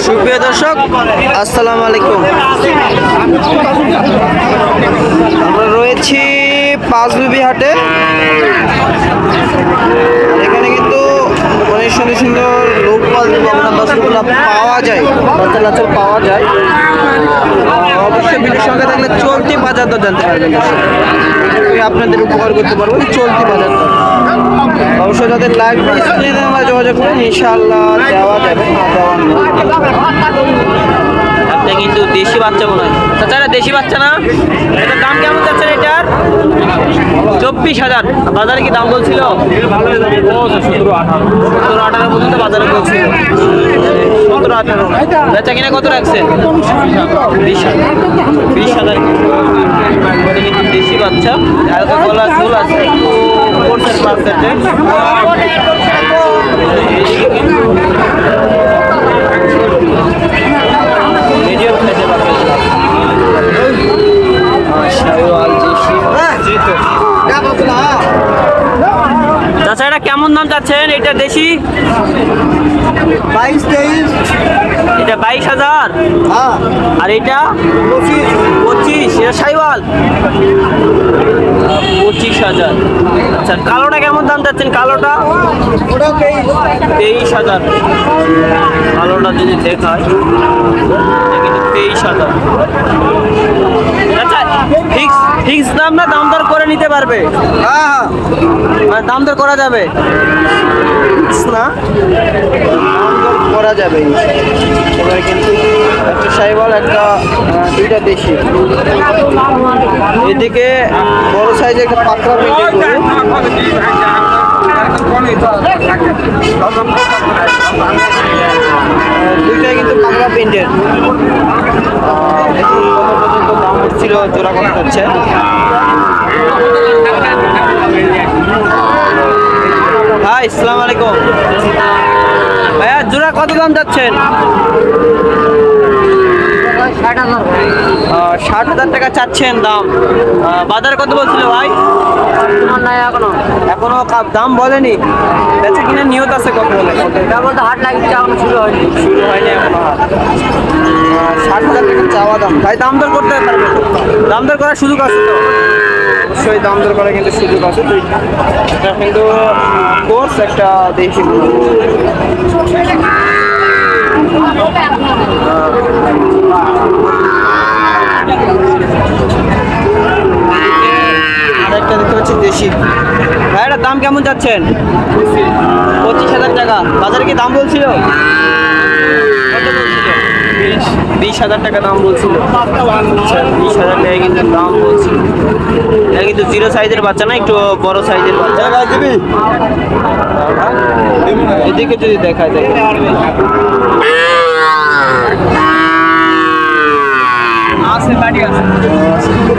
সুপ্রিয় দর্শক, আসসালামু আলাইকুম। আমরা রয়েছি পাঁচবিবি হাটে। এখানে কিন্তু অনেক সুন্দর সুন্দর লোকপাল বাছুরগুলো পাওয়া যায়, সচরাচর পাওয়া যায়। অবশ্যই ভিডিওর সঙ্গে থাকলে চলতি বাজার দর জানতে পারবেন। আপনাদের উপকার করতে পারবো চলতি বাজার দর। অবশ্যই যাদের লাগবে স্ক্রিনে আমরা যোগাযোগ করুন, ইনশাআল্লাহ দেওয়া যাবে, না দেওয়া একটা কিন্তু দেশি বাচ্চা মনে হয়। তাছাড়া দেশি বাচ্চা না, এটার দাম কেমন যাচ্ছে এটার? 24,000। বাজারে কি দাম বলছিল? 17-18 পর্যন্ত বাজারে বলছিল। 17-18। বেচা কিনা কত রাখছেন? 20,000। এটা কিন্তু দেশি বাচ্চা, হালকা গলা ঝোল আছে, কোর্সের পার্সেন্টে। তাছাড়া কেমন দাম চাচ্ছেন এটা দেশি? 22-23। এটা 22,000। আর এটা 25। এটা সাইওয়াল 25,000। আচ্ছা, কালোটা কেমন দাম চাচ্ছেন? কালোটা 23,000। কালোটা যদি দেখায় কিন্তু 23,000। আচ্ছা, ফিক্স দাম না দাম দর করে নিতে পারবে? মানে দাম দর করা যাবে না? দাম দর করা যাবে। এবার কিন্তু একটা সাইওয়াল, একটা দুইটা দেশি। এদিকে বড় সাইজের একটা পাকড়া পেন্টের দুইটাই কিন্তু পাকড়া পেন্টের। পর্যন্ত দাম হচ্ছিল, জোড়া কত হচ্ছে? ভাই আসসালামু আলাইকুম। ভাইয়া জোড়া কত দাম যাচ্ছেন? 60,000 টাকা চাচ্ছেন দাম। বাজারে কত বলছিল ভাই? এখনো দাম বলেনি। বেচে কিনে নিয়ত আছে কত বলে? হাট লাগিয়েছে, এখনো শুরু হয়নি এখনো হাট। 60,000 টাকা চাওয়া দাম। ভাই দাম দর করতে পারবে? দাম দর করার সুযোগ আছে তো? অবশ্যই দাম দর করার কিন্তু সুযোগ আছে। এটা কিন্তু কোর্স একটা দেশি। আরেকটা দেখতে পাচ্ছি দেশি। ভাই এটার দাম কেমন যাচ্ছেন? 25,000 টাকা। বাজারে কি দাম বলছিল? কত বলছিল? 20,000 টাকা দাম বলছিল। 20,000 টাকা কিন্তু দাম বলছিল। এটা কিন্তু জিরো সাইজের বাচ্চা না, একটু বড় সাইজের বাচ্চা। এদিকে যদি দেখায় দেখে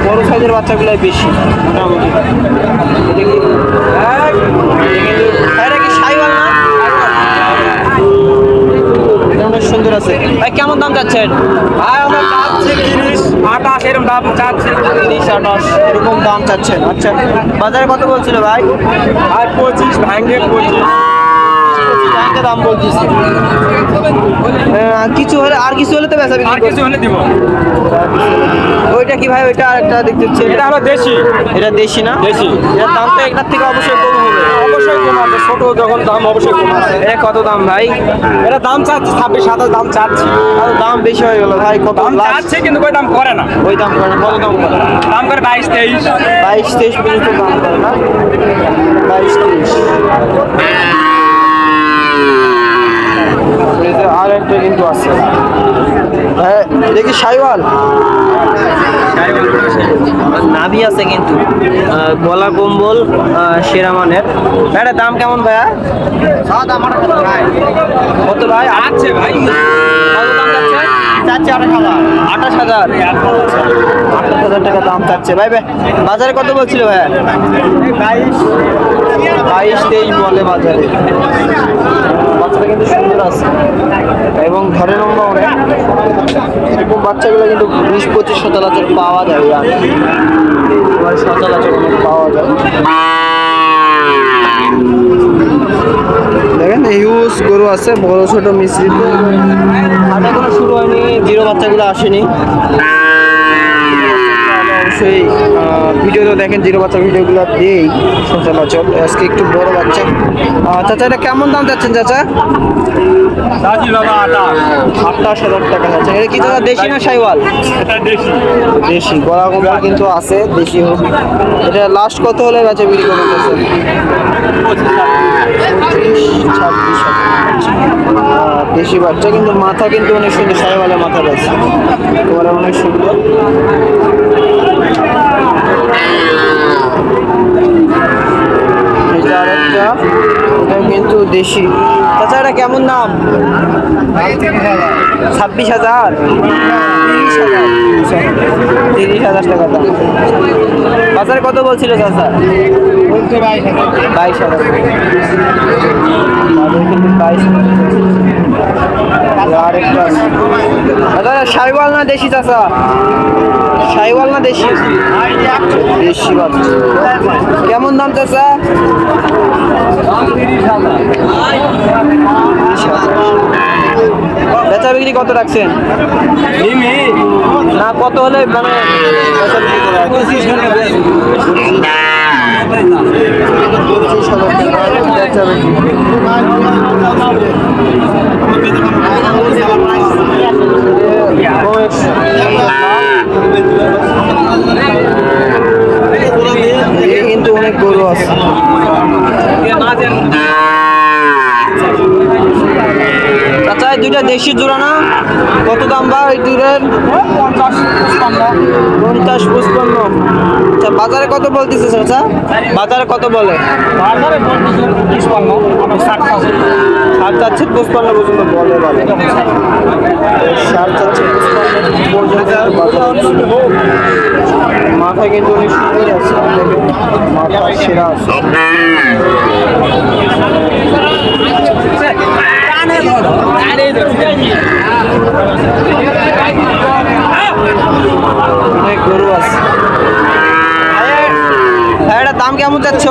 বড় সাইজের বাচ্চাগুলাই বেশি মোটামুটি। অনেক সুন্দর আছে। ভাই কেমন দাম চাচ্ছেন? ভাই আমরা চাচ্ছি 30-28 এরকম দাম চাচ্ছি। 30-28 এরকম দাম চাচ্ছেন। আচ্ছা, বাজারে কত বলছিল ভাই? আর 25 ভাঙে 25 দাম বলতেছি। কিছু হলে আর কিছু হলে তো বেচা বিক্রি আর কিছু হলে দিব। ওইটা কি ভাই? ওইটা আরেকটা দেখতে হচ্ছে। এটা হলো দেশি। এটা দেশি না? দেশি। এটার দাম তো একটার থেকে অবশ্যই কম হবে। অবশ্যই কম আছে, ছোট যখন দাম অবশ্যই কম আছে। এটা কত দাম ভাই? এটা দাম চাচ্ছি 26-27 দাম চাচ্ছি। আর দাম বেশি হয়ে গেল ভাই। কত দাম চাচ্ছে কিন্তু ওই দাম করে না। ওই দাম করে না। কত দাম করে? দাম করে 22-23। 22-23 পর্যন্ত দাম করে না? 22-23। আর একটা কিন্তু আছে। দেখি সাইওয়াল নাভি আছে কিন্তু, গলা কম্বল সেরা মানের। এটা দাম কেমন ভাইয়া? কত ভাই? আছে ভাই। কত দাম যাচ্ছে? চাচ্ছে 28,000 টাকা দাম চাচ্ছে ভাই। বাজারে কত বলছিল ভাইয়া? 22-23 বলে বাজারে। বাচ্চাটা কিন্তু সুন্দর আছে এবং ঘরে লম্বা অনেক। এরকম বাচ্চাগুলো কিন্তু 20-25 সচরাচর পাওয়া যায়। সচরাচর অনেক পাওয়া যায়। দেখেন হিউজ গরু আছে, বড় ছোট মিশ্রিত। হাট এখনো শুরু হয়নি, জিরো বাচ্চাগুলো আসেনি। অবশ্যই ভিডিও দেখেন, জিরো বাচ্চার ভিডিওগুলো দিয়েই সচরাচর। আজকে একটু বড় বাচ্চা। চাচা এটা কেমন দাম চাচ্ছেন চাচা? দাজি বাবা 28,000 টাকা চাচ্ছেন। এটা কি চাচা দেশি না শাইওয়াল? এটা দেশি। দেশি গলা গোবর কিন্তু আছে, দেশি হোক। এটা লাস্ট কত হলে বেচা বিক্রি করবেন চাচা? 26 দেশি বাচ্চা, কিন্তু মাথা কিন্তু অনেক সুন্দর, শাইওয়ালের মাথা রয়েছে, তোমার অনেক সুন্দর। এটা আরেকটা, এটা কিন্তু দেশি। চাচা এটা কেমন দাম? 26,000, 30,000 টাকা দাম। বাজারে কত বলছিল চাচা? 22,000। আরেকটা দাদা, শাইওয়াল না দেশি চাচা? শাইওয়াল না দেশি? দেশি বাচ্চা। কেমন দাম চাচা? 30,000। বেচা বিক্রি কত রাখছেন? না কত হলে মানে বেচা বিক্রি করে? 25,000 টাকা বেচা বিক্রি। কিন্তু অনেক গরু আছে। চাচা এই দুইটা দেশি জোড়া না? কত দাম বা এই দুইটার? 50-55। আচ্ছা বাজারে কত বলতেছে চাচা? বাজারে কত বলে? ষাট চাচ্ছে 55 পর্যন্ত বলে। বাজারে 60 চাচ্ছে 55 পর্যন্ত বাজারে। মাথায় কিন্তু অনেক সুন্দর আছে, মাথা সেরা আছে। অনেক গরু আছে। এটার দাম কেমন যাচ্ছ?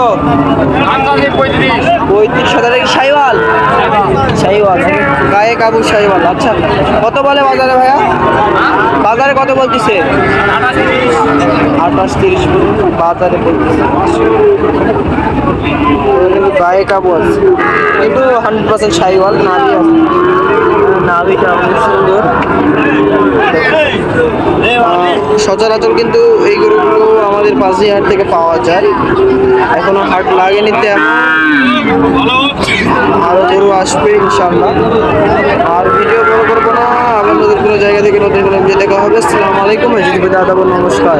35,000। শাইওয়াল? শাইওয়াল গায়ে কাবু শাইওয়াল। আচ্ছা কত বলে বাজারে ভাইয়া? বাজারে কত বলতেছে? 28-30 বাজারে বলতেছে। কিন্তু গায়ে কাবু আছে, কিন্তু 100% শাইওয়াল। নাভি আছে, নাভিটা অনেক সুন্দর। সচরাচর কিন্তু এই গরুগুলো আমাদের পাঁচদিহাট থেকে পাওয়া যায়, এখনো হাট লাগেনি। আরো গরু আসবে ইনশাল্লাহ। আর ভিডিও বড় করবো না, আপনাদের কোনো জায়গা থেকে নতুন কোনো ভিডিও দেখা হবে। আসসালামু আলাইকুম, নমস্কার।